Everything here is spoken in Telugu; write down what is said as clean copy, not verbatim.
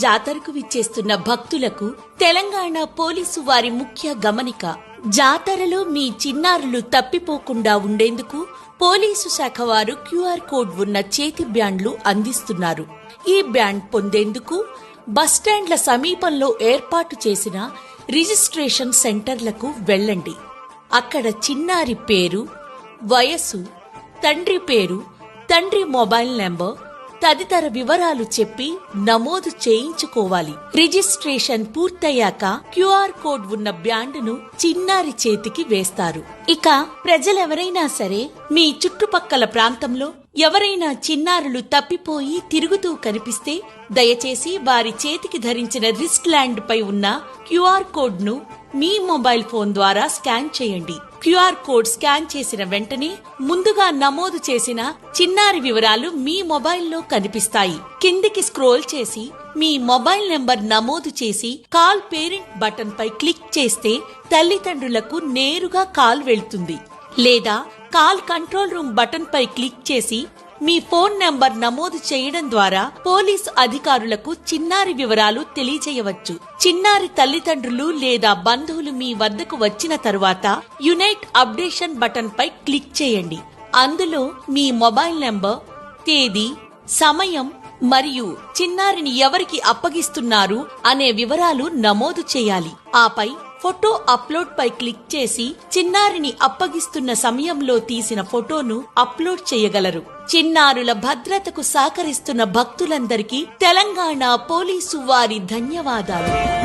జాతరకు విచ్చేస్తున్న భక్తులకు తెలంగాణ పోలీసు వారి ముఖ్య గమనిక. జాతరలో మీ చిన్నారులు తప్పిపోకుండా ఉండేందుకు పోలీసు శాఖ వారు క్యూఆర్ కోడ్ ఉన్న చేతి బ్యాండ్లు అందిస్తున్నారు. ఈ బ్యాండ్ పొందేందుకు బస్టాండ్ల సమీపంలో ఏర్పాటు చేసిన రిజిస్ట్రేషన్ సెంటర్లకు వెళ్ళండి. అక్కడ చిన్నారి పేరు, వయస్సు, తండ్రి పేరు, తండ్రి మొబైల్ నెంబర్ తదితర వివరాలు చెప్పి నమోదు చేయించుకోవాలి. రిజిస్ట్రేషన్ పూర్తయ్యాక క్యూఆర్ కోడ్ ఉన్న బ్యాండును చిన్నారి చేతికి వేస్తారు. ఇక ప్రజలెవరైనా సరే మీ చుట్టుపక్కల ప్రాంతంలో ఎవరైనా చిన్నారులు తప్పిపోయి తిరుగుతూ కనిపిస్తే దయచేసి వారి చేతికి ధరించిన రిస్ట్ ల్యాండ్ పై ఉన్న క్యూఆర్ కోడ్ ను మీ మొబైల్ ఫోన్ ద్వారా స్కాన్ చేయండి. క్యూఆర్ కోడ్ స్కాన్ చేసిన వెంటనే ముందుగా నమోదు చేసిన చిన్నారి వివరాలు మీ మొబైల్లో కనిపిస్తాయి. కిందికి స్క్రోల్ చేసి మీ మొబైల్ నెంబర్ నమోదు చేసి కాల్ పేరెంట్ బటన్ పై క్లిక్ చేస్తే తల్లిదండ్రులకు నేరుగా కాల్ వెళ్తుంది. లేదా కాల్ కంట్రోల్ రూమ్ బటన్ పై క్లిక్ చేసి మీ ఫోన్ నంబర్ నమోదు చేయడం ద్వారా పోలీసు అధికారులకు చిన్నారి వివరాలు తెలియజేయవచ్చు. చిన్నారి తల్లిదండ్రులు లేదా బంధువులు మీ వద్దకు వచ్చిన తరువాత యునైట్ అప్డేషన్ బటన్ పై క్లిక్ చేయండి. అందులో మీ మొబైల్ నంబర్, తేదీ, సమయం మరియు చిన్నారిని ఎవరికి అప్పగిస్తున్నారు అనే వివరాలు నమోదు చేయాలి. ఆపై ఫోటో అప్లోడ్ పై క్లిక్ చేసి చిన్నారిని అప్పగిస్తున్న సమయంలో తీసిన ఫోటోను అప్లోడ్ చేయగలరు. చిన్నారుల భద్రతకు సహకరిస్తున్న భక్తులందరికీ తెలంగాణ పోలీసు వారి ధన్యవాదాలు.